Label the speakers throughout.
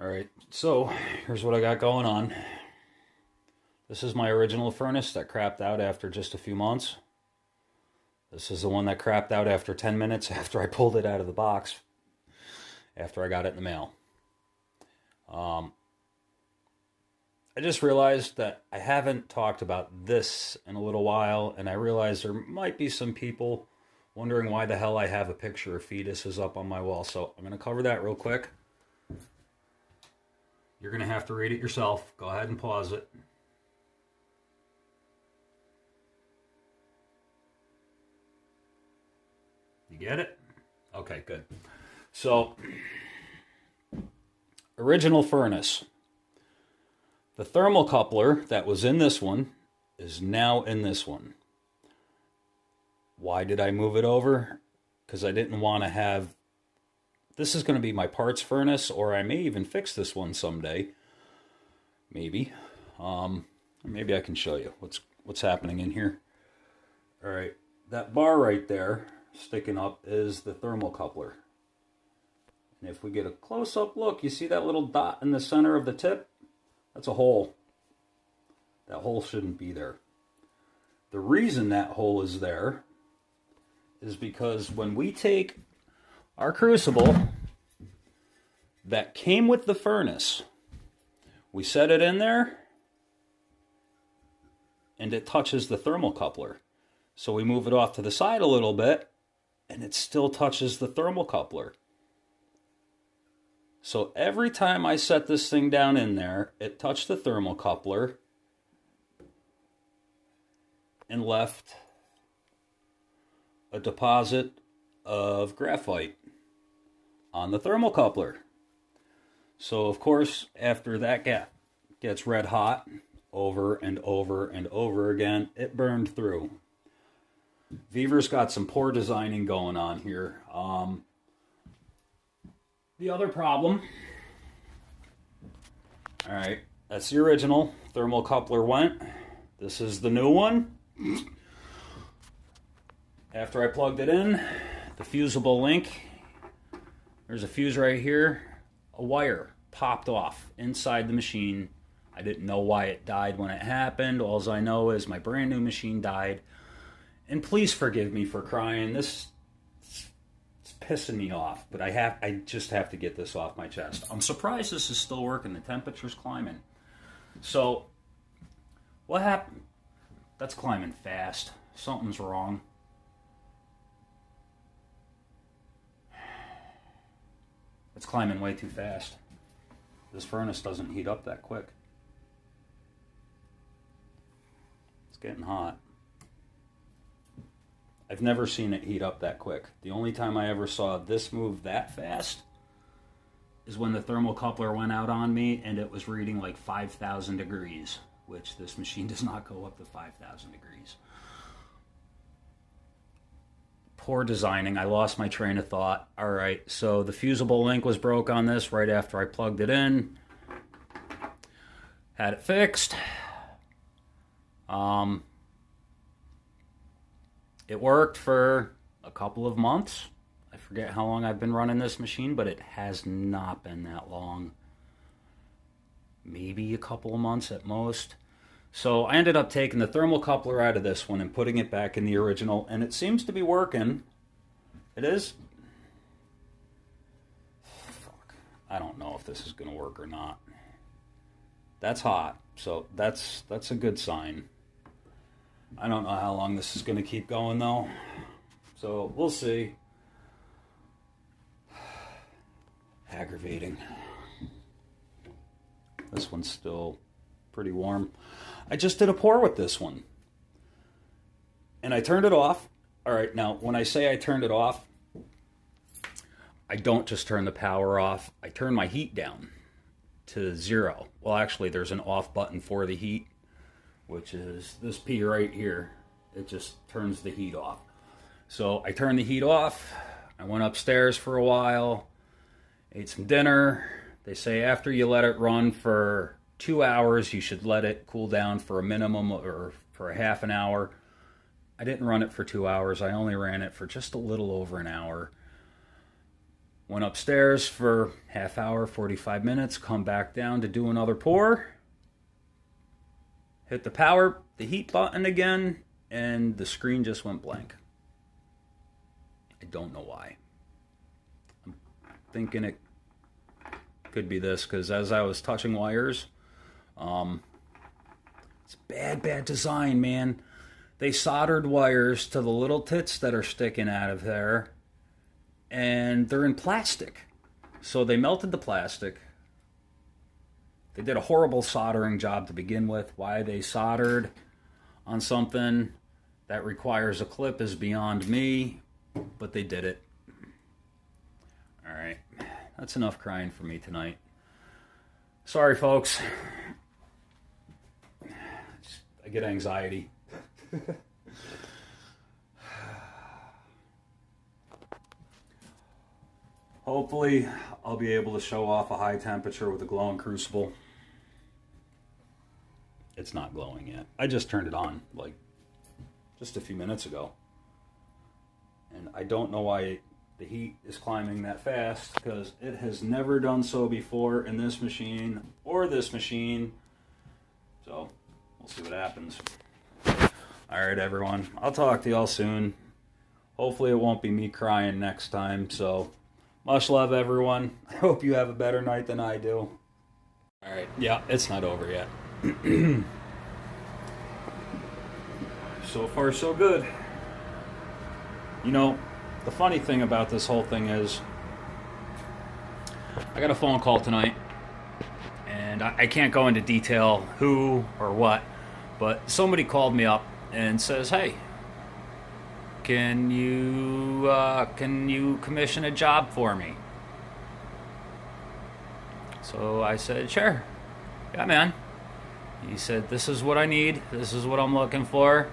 Speaker 1: Alright, so here's what I got going on. This is my original furnace that crapped out after just a few months. This is the one that crapped out after 10 minutes after I pulled it out of the box, after I got it in the mail. I just realized that I haven't talked about this in a little while, and I realized there might be some people wondering why the hell I have a picture of fetuses up on my wall. So I'm going to cover that real quick. You're going to have to read it yourself. Go ahead and pause it. You get it? Okay, good. So, original furnace. The thermocoupler that was in this one is now in this one. Why did I move it over? Because I didn't want to have... This is going to be my parts furnace, or I may even fix this one someday. Maybe. Maybe I can show you what's happening in here. All right, that bar right there sticking up is the thermocoupler. And if we get a close-up look, you see that little dot in the center of the tip? That's a hole. That hole shouldn't be there. The reason that hole is there is because when we take our crucible that came with the furnace, we set it in there, and it touches the thermocoupler. So we move it off to the side a little bit, and it still touches the thermocoupler. So every time I set this thing down in there, it touched the thermocoupler and left a deposit of graphite on the thermocoupler. So of course, after that gets red hot over and over and over again, it burned through. VEVOR's got some poor designing going on here. The other problem, all right, that's the original thermocoupler went. This is the new one. After I plugged it in, the fusible link, there's a fuse right here, a wire popped off inside the machine. I didn't know why it died when it happened. All I know is my brand new machine died. And please forgive me for crying. This is pissing me off, but I just have to get this off my chest. I'm surprised this is still working. The temperature's climbing. So, what happened? That's climbing fast. Something's wrong. It's climbing way too fast. This furnace doesn't heat up that quick. It's getting hot. I've never seen it heat up that quick. The only time I ever saw this move that fast is when the thermocoupler went out on me and it was reading like 5,000 degrees, which this machine does not go up to 5,000 degrees. Poor designing. I lost my train of thought. All right, so the fusible link was broke on this right after I plugged it in. Had it fixed. It worked for a couple of months. I forget how long I've been running this machine, but it has not been that long. Maybe a couple of months at most. So I ended up taking the thermocoupler out of this one and putting it back in the original, and it seems to be working. It is. Fuck. I don't know if this is going to work or not. That's hot, so that's a good sign. I don't know how long this is going to keep going, though. So, we'll see. Aggravating. This one's still pretty warm. I just did a pour with this one. And I turned it off. All right, now, when I say I turned it off, I don't just turn the power off. I turn my heat down to 0. Well, actually, there's an off button for the heat, which is this P right here. It just turns the heat off. So I turned the heat off. I went upstairs for a while, ate some dinner. They say after you let it run for 2 hours, you should let it cool down for a minimum or for a half an hour. I didn't run it for 2 hours. I only ran it for just a little over an hour. Went upstairs for half hour, 45 minutes, come back down to do another pour. Hit the heat button again, and the screen just went blank. I don't know why. I'm thinking it could be this, because as I was touching wires, it's bad design, man. They soldered wires to the little tits that are sticking out of there, and they're in plastic. So they melted the plastic. They did a horrible soldering job to begin with. Why they soldered on something that requires a clip is beyond me, but they did it. All right, that's enough crying for me tonight. Sorry, folks. I get anxiety. Hopefully, I'll be able to show off a high temperature with a glowing crucible. It's not glowing yet. I just turned it on, like, just a few minutes ago. And I don't know why the heat is climbing that fast, because it has never done so before in this machine or this machine. So, we'll see what happens. Alright, everyone. I'll talk to y'all soon. Hopefully it won't be me crying next time, so... Much love, everyone. I hope you have a better night than I do. Alright, yeah, it's not over yet. So far, so good. You know, the funny thing about this whole thing is, I got a phone call tonight, and I can't go into detail who or what, but somebody called me up and says, hey, Can you commission a job for me? So I said, sure. Yeah, man. He said, this is what I need. This is what I'm looking for.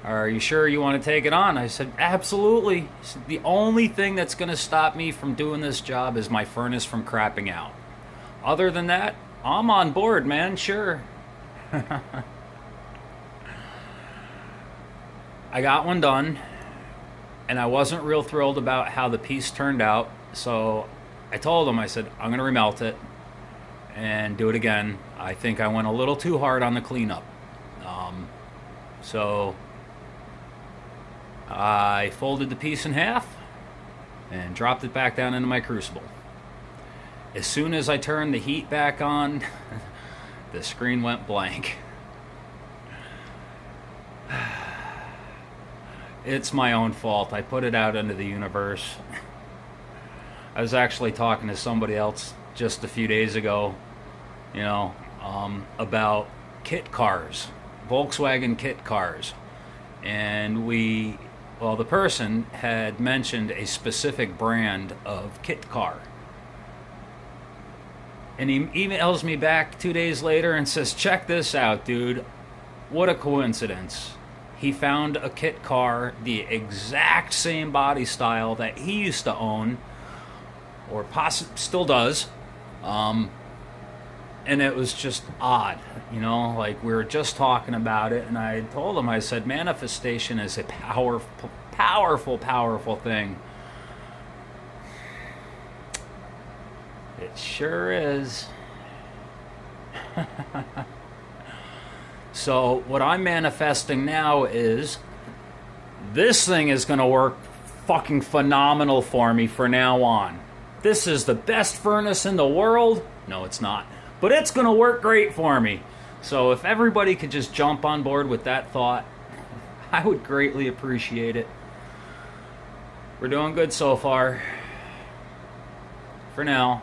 Speaker 1: Are you sure you want to take it on? I said, absolutely. He said, the only thing that's going to stop me from doing this job is my furnace from crapping out. Other than that, I'm on board, man. Sure. I got one done, and I wasn't real thrilled about how the piece turned out, so I told him, I said, I'm going to remelt it and do it again. I think I went a little too hard on the cleanup. So I folded the piece in half and dropped it back down into my crucible. As soon as I turned the heat back on, the screen went blank. It's my own fault. I put it out into the universe. I was actually talking to somebody else just a few days ago, about kit cars, Volkswagen kit cars. And the person had mentioned a specific brand of kit car. And he emails me back 2 days later and says, check this out, dude. What a coincidence. He found a kit car, the exact same body style that he used to own, or still does, and it was just odd, like we were just talking about it, and I told him, I said, manifestation is a powerful thing. It sure is. So what I'm manifesting now is this thing is going to work fucking phenomenal for me from now on. This is the best furnace in the world. No, it's not. But it's going to work great for me. So if everybody could just jump on board with that thought, I would greatly appreciate it. We're doing good so far. For now.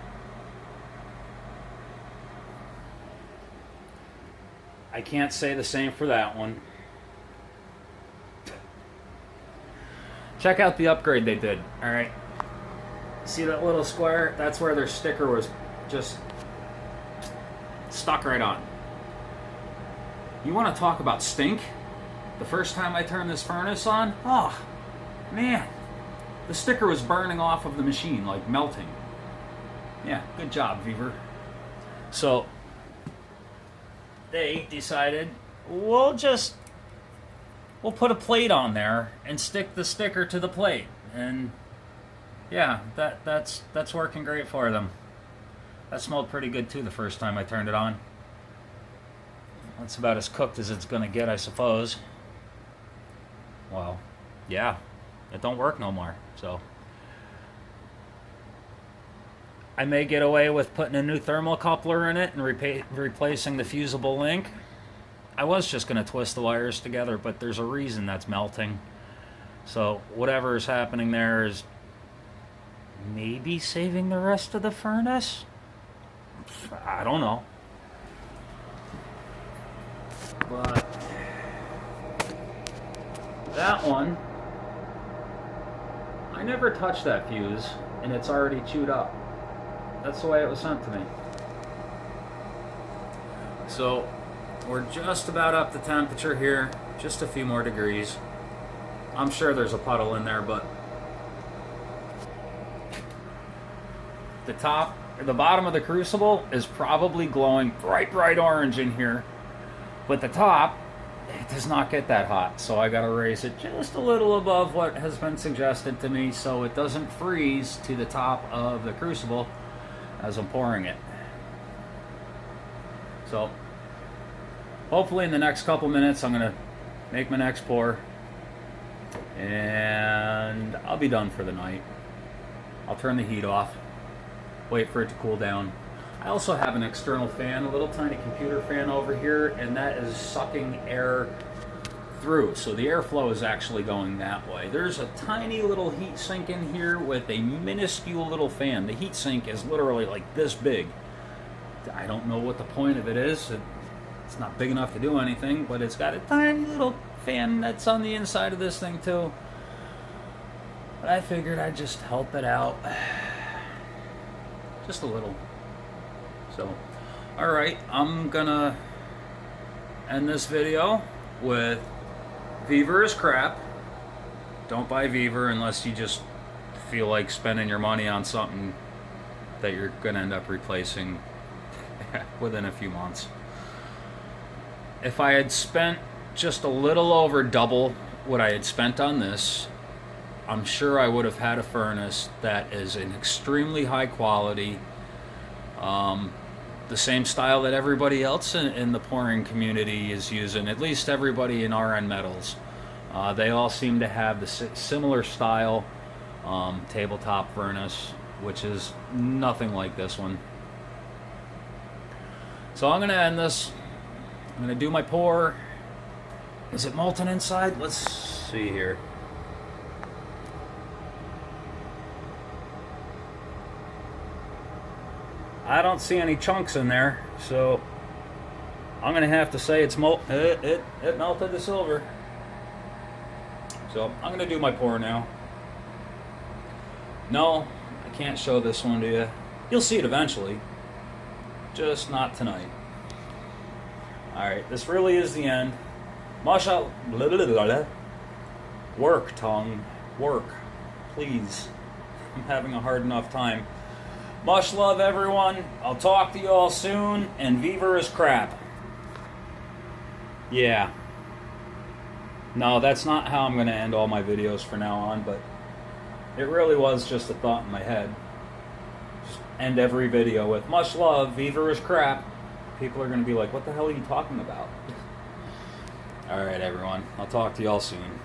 Speaker 1: I can't say the same for that one. Check out the upgrade they did. Alright. See that little square? That's where their sticker was just stuck right on. You want to talk about stink? The first time I turned this furnace on, oh, man. The sticker was burning off of the machine, like melting. Yeah, good job, VEVOR. So they decided, we'll put a plate on there and stick the sticker to the plate. And yeah, that's working great for them. That smelled pretty good too the first time I turned it on. That's about as cooked as it's gonna get, I suppose. Well, yeah, it don't work no more, so I may get away with putting a new thermocoupler in it and replacing the fusible link. I was just going to twist the wires together, but there's a reason that's melting. So whatever is happening there is maybe saving the rest of the furnace? I don't know. But that one, I never touched that fuse, and it's already chewed up. That's the way it was sent to me. So we're just about up to temperature here, just a few more degrees. I'm sure there's a puddle in there, but the bottom of the crucible is probably glowing bright orange in here, but the top, it does not get that hot, so I gotta raise it just a little above what has been suggested to me so it doesn't freeze to the top of the crucible as I'm pouring it. So hopefully in the next couple minutes I'm gonna make my next pour and I'll be done for the night. I'll turn the heat off, wait for it to cool down. I also have an external fan, a little tiny computer fan over here, and that is sucking air through. So the airflow is actually going that way. There's a tiny little heat sink in here with a minuscule little fan. The heat sink is literally like this big. I don't know what the point of it is. It's not big enough to do anything, but it's got a tiny little fan that's on the inside of this thing too. But I figured I'd just help it out. Just a little. So, alright, I'm gonna end this video with VEVOR is crap. Don't buy VEVOR unless you just feel like spending your money on something that you're gonna end up replacing within a few months. If I had spent just a little over double what I had spent on this, I'm sure I would have had a furnace that is an extremely high quality, the same style that everybody else in the pouring community is using, at least everybody in RN Metals. They all seem to have the similar style tabletop furnace, which is nothing like this one. So I'm going to end this. I'm going to do my pour. Is it molten inside? Let's see here. I don't see any chunks in there, so I'm gonna have to say it's it melted the silver. So I'm gonna do my pour now. No, I can't show this one to you. You'll see it eventually, just not tonight. Alright, this really is the end. Mashallah. Work, tongue. Work. Please. I'm having a hard enough time. Much love, everyone. I'll talk to you all soon, and VEVOR is crap. Yeah. No, that's not how I'm going to end all my videos from now on, but it really was just a thought in my head. Just end every video with, much love, VEVOR is crap. People are going to be like, what the hell are you talking about? Alright, everyone. I'll talk to you all soon.